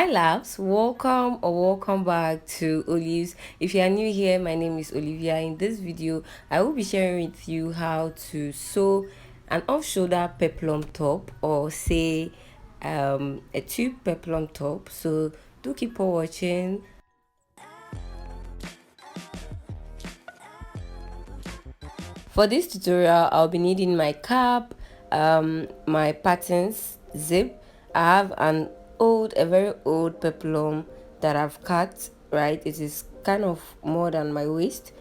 Hi loves, welcome or welcome back to Olives. If you are new here, my name is Olivia. In this video, I will be sharing with you how to sew an off-shoulder peplum top, or say a tube peplum top. So do keep on watching. For this tutorial, I'll be needing my cap, my patterns, zip. I have a very old peplum that I've cut, right? It is kind of more than my waist.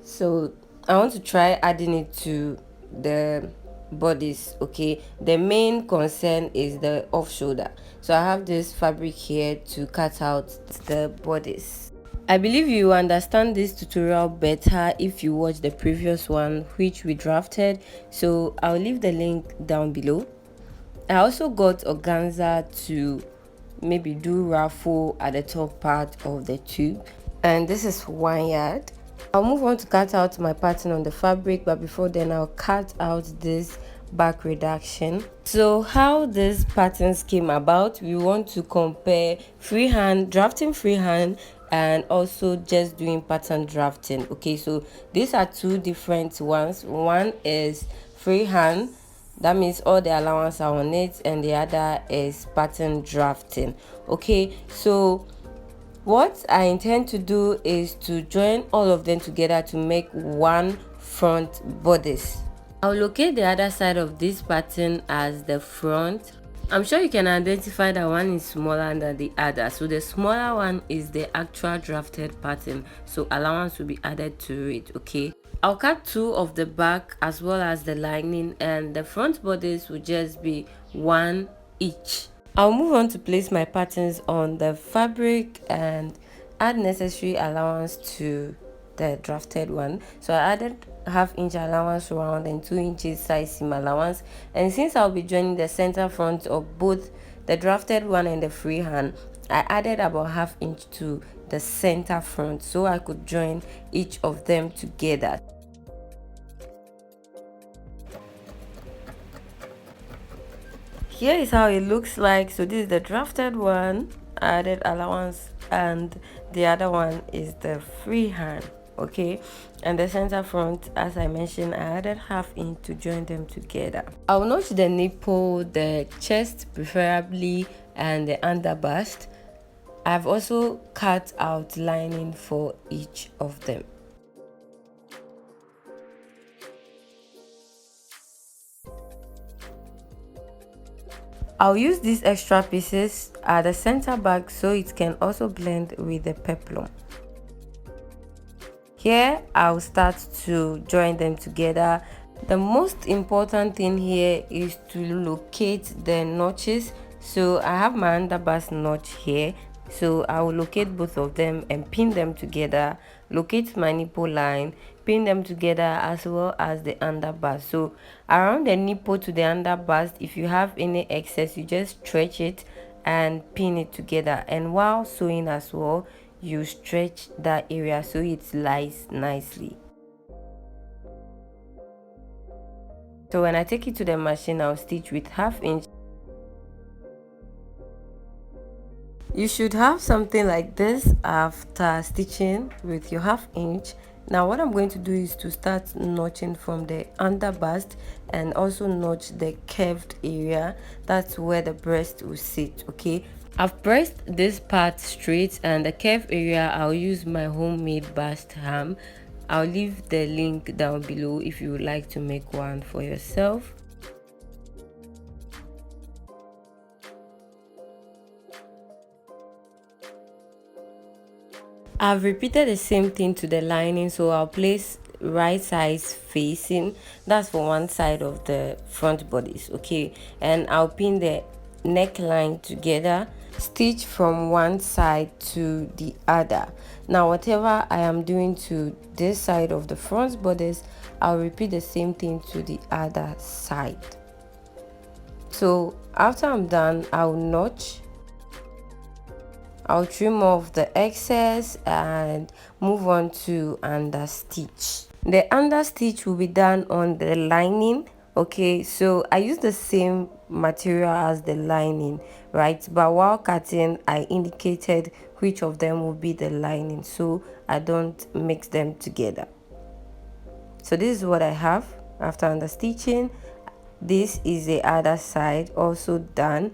So I want to try adding it to the bodice. Okay, the main concern is the off shoulder, so I have this fabric here to cut out the bodice. I believe you understand this tutorial better if you watch the previous one which we drafted, so I'll leave the link down below. I also got organza to maybe do ruffle at the top part of the tube, and this is 1 yard. I'll move on to cut out my pattern on the fabric, but before then I'll cut out this back reduction. So how these patterns came about, we want to compare freehand drafting, freehand, and also just doing pattern drafting. Okay, so these are two different ones. One is freehand, that means all the allowance are on it, and the other is pattern drafting. Okay, so what I intend to do is to join all of them together to make one front bodice. I'll locate the other side of this pattern as the front. I'm sure you can identify that one is smaller than the other, so the smaller one is the actual drafted pattern, so allowance will be added to it. Okay, I'll cut 2 of the back as well as the lining, and the front bodice will just be 1 each. I'll move on to place my patterns on the fabric and add necessary allowance to the drafted one. So I added 1/2 inch allowance round and 2 inches side seam allowance, and since I'll be joining the center front of both the drafted one and the freehand, I added about 1/2 inch to the center front so I could join each of them together. Here is how it looks like. So this is the drafted one, added allowance, and the other one is the freehand. Okay, and the center front, as I mentioned, I added 1/2 inch to join them together. I'll notch the nipple, the chest preferably, and the under bust. I've also cut out lining for each of them. I'll use these extra pieces at the center back so it can also blend with the peplum. Here I'll start to join them together. The most important thing here is to locate the notches. So I have my underbust notch here, so I will locate both of them and pin them together, locate my nipple line, pin them together, as well as the underbust. So around the nipple to the underbust, if you have any excess, you just stretch it and pin it together, and while sewing as well, you stretch that area so it lies nicely. So when I take it to the machine, I'll stitch with 1/2 inch. You should have something like this after stitching with your 1/2 inch. Now what I'm going to do is to start notching from the underbust and also notch the curved area. That's where the breast will sit. Okay, I've pressed this part straight, and the curved area I'll use my homemade bust ham. I'll leave the link down below if you would like to make one for yourself. I've repeated the same thing to the lining, so I'll place right sides facing, that's for one side of the front bodice. Okay, and I'll pin the neckline together, stitch from one side to the other. Now whatever I am doing to this side of the front bodice, I'll repeat the same thing to the other side. So after I'm done, I'll notch, I'll trim off the excess and move on to under stitch. The under stitch will be done on the lining. Okay, so I use the same material as the lining, right? But while cutting, I indicated which of them will be the lining, so I don't mix them together. So this is what I have after understitching. This is the other side, also done.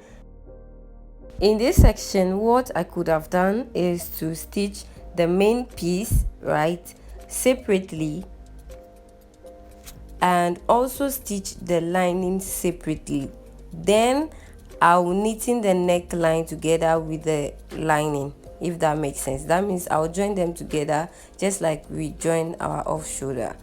In this section, what I could have done is to stitch the main piece, right, separately, and also stitch the lining separately. Then I'll knitting the neckline together with the lining, if that makes sense. That means I'll join them together just like we join our off shoulder.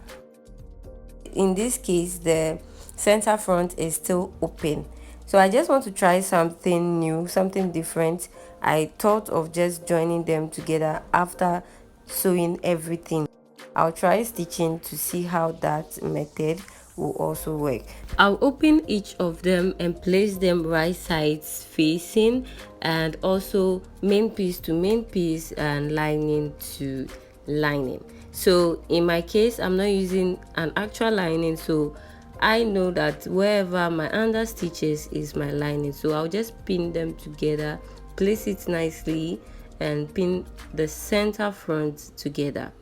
In this case, the center front is still open, so I just want to try something new, something different. I thought of just joining them together after sewing everything. I'll try stitching to see how that method will also work. I'll open each of them and place them right sides facing, and also main piece to main piece and lining to lining. So in my case, I'm not using an actual lining, so I know that wherever my under stitches is my lining, so I'll just pin them together, place it nicely, and pin the center front together.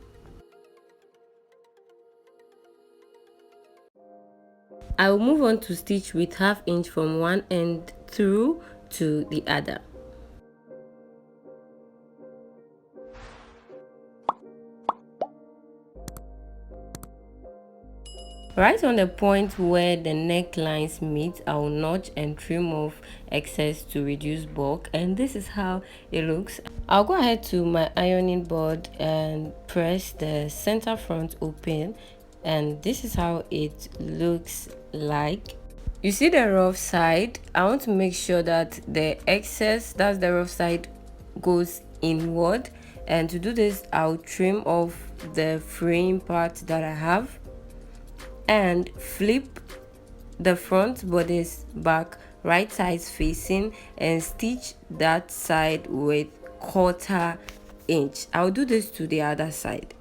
I will move on to stitch with 1/2 inch from one end through to the other. Right on the point where the necklines meet, I will notch and trim off excess to reduce bulk, and this is how it looks. I'll go ahead to my ironing board and press the center front open, and this is how it looks like. You see the rough side? I want to make sure that the excess, that's the rough side, goes inward, and to do this I'll trim off the frame part that I have and flip the front bodice back right sides facing and stitch that side with 1/4 inch. I'll do this to the other side,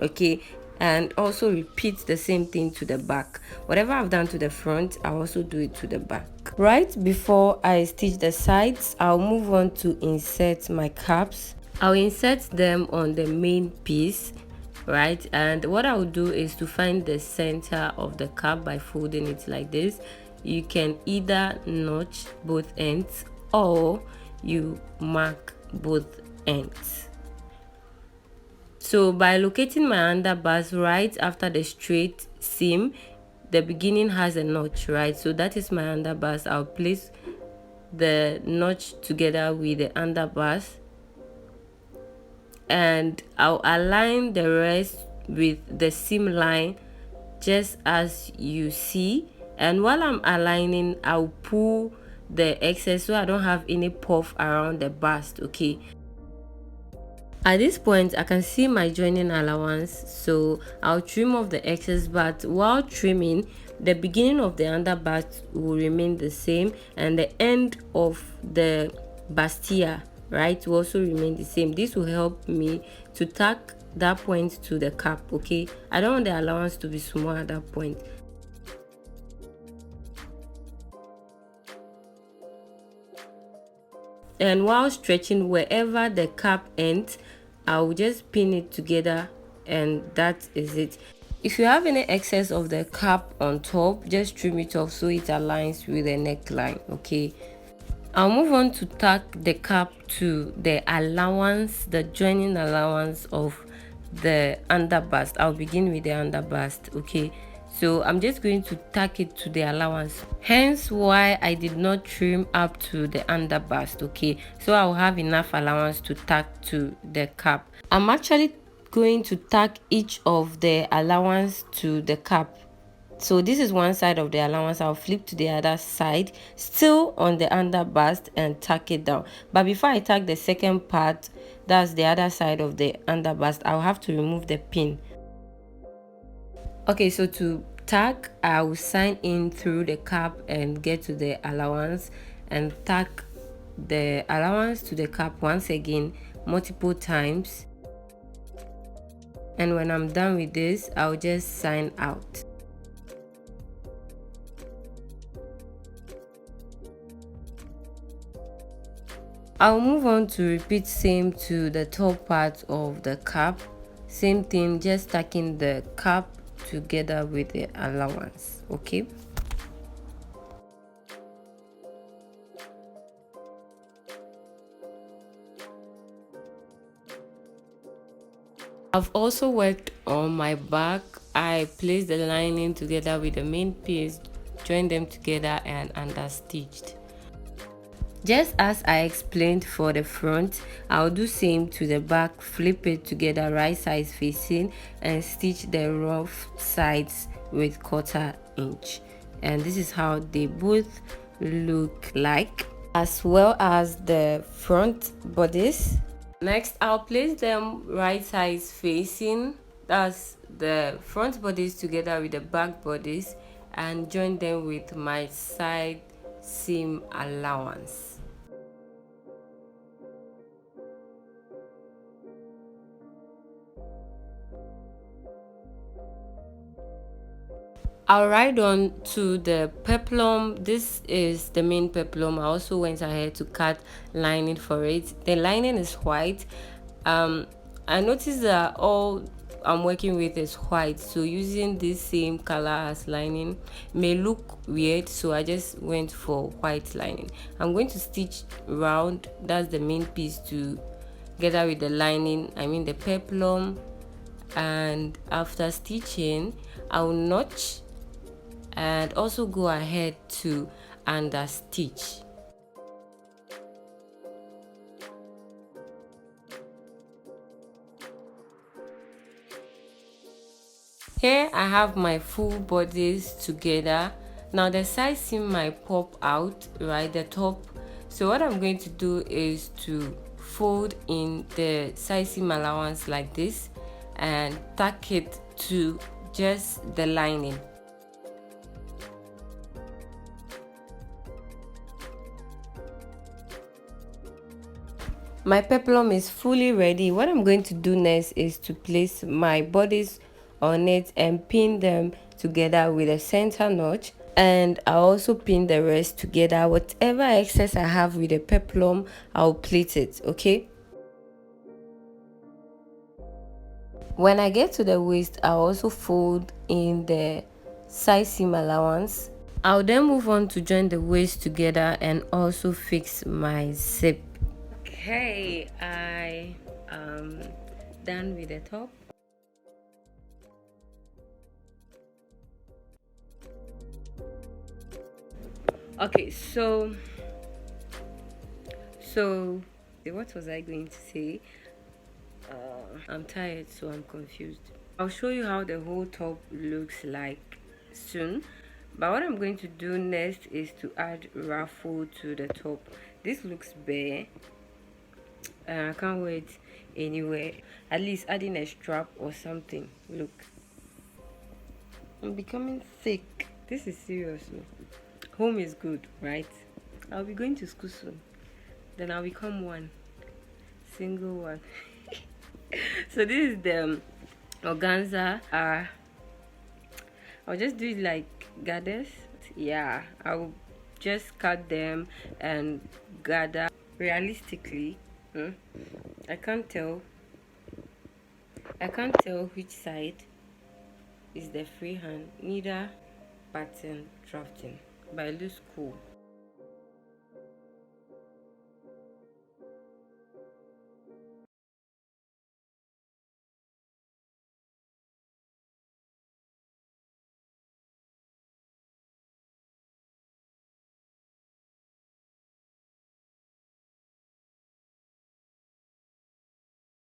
okay, and also repeat the same thing to the back. Whatever I've done to the front, I'll also do it to the back. Right before I stitch the sides, I'll move on to insert my caps. I'll insert them on the main piece, right, and what I'll do is to find the center of the cap by folding it like this. You can either notch both ends or you mark both ends. So by locating my underbust right after the straight seam, the beginning has a notch, right? So that is my underbust. I'll place the notch together with the underbust, and I'll align the rest with the seam line just as you see. And while I'm aligning, I'll pull the excess so I don't have any puff around the bust, okay. At this point, I can see my joining allowance, so I'll trim off the excess, but while trimming, the beginning of the underbust will remain the same, and the end of the bustier, right, will also remain the same. This will help me to tack that point to the cap, okay. I don't want the allowance to be small at that point. And while stretching, wherever the cap ends, I'll just pin it together, and that is it. If you have any excess of the cap on top, just trim it off so it aligns with the neckline, okay. I'll move on to tack the cap to the allowance, the joining allowance of the underbust. I'll begin with the underbust, okay. So I'm just going to tack it to the allowance, hence why I did not trim up to the underbust, okay. So I'll have enough allowance to tack to the cap. I'm actually going to tack each of the allowance to the cap. So this is one side of the allowance. I'll flip to the other side, still on the underbust, and tack it down. But before I tack the second part, that's the other side of the underbust, I'll have to remove the pin. Okay, so to tack, I will sign in through the cap and get to the allowance and tack the allowance to the cap once again, multiple times. And when I'm done with this, I'll just sign out. I'll move on to repeat same to the top part of the cap. Same thing, just stacking the cap together with the allowance. Okay. I've also worked on my back. I placed the lining together with the main piece, joined them together and understitched. Just as I explained for the front, I'll do same to the back, flip it together right sides facing and stitch the rough sides with 1/4 inch. And this is how they both look like, as well as the front bodies. Next, I'll place them right sides facing, that's the front bodies together with the back bodies, and join them with my side seam allowance. I'll ride on to the peplum. This is the main peplum. I also went ahead to cut lining for it. The lining is white. I noticed that all I'm working with is white, so using this same color as lining may look weird, so I just went for white lining. I'm going to stitch round, that's the main piece, together with the lining, I mean the peplum. And after stitching, I'll notch and also go ahead to understitch. Here I have my full bodies together. Now the side seam might pop out, right, the top. So what I'm going to do is to fold in the side seam allowance like this and tack it to just the lining. My peplum is fully ready. What I'm going to do next is to place my bodies on it and pin them together with a center notch, and I'll also pin the rest together. Whatever excess I have with the peplum, I'll plait it. Okay. When I get to the waist, I'll also fold in the side seam allowance. I'll then move on to join the waist together and also fix my zip. Okay, I am done with the top. Okay, so what was I going to say? I'm tired, so I'm confused. I'll show you how the whole top looks like soon. But what I'm going to do next is to add ruffle to the top. This looks bare. I can't wait anywhere. At least adding a strap or something. Look, I'm becoming thick. This is serious. Home is good, right? I'll be going to school soon. Then I'll become one single one. So this is the organza. I'll just do it like gathers. Yeah, I'll just cut them and gather. Realistically, I can't tell. I can't tell which side is the freehand, neither pattern drafting, but it looks cool.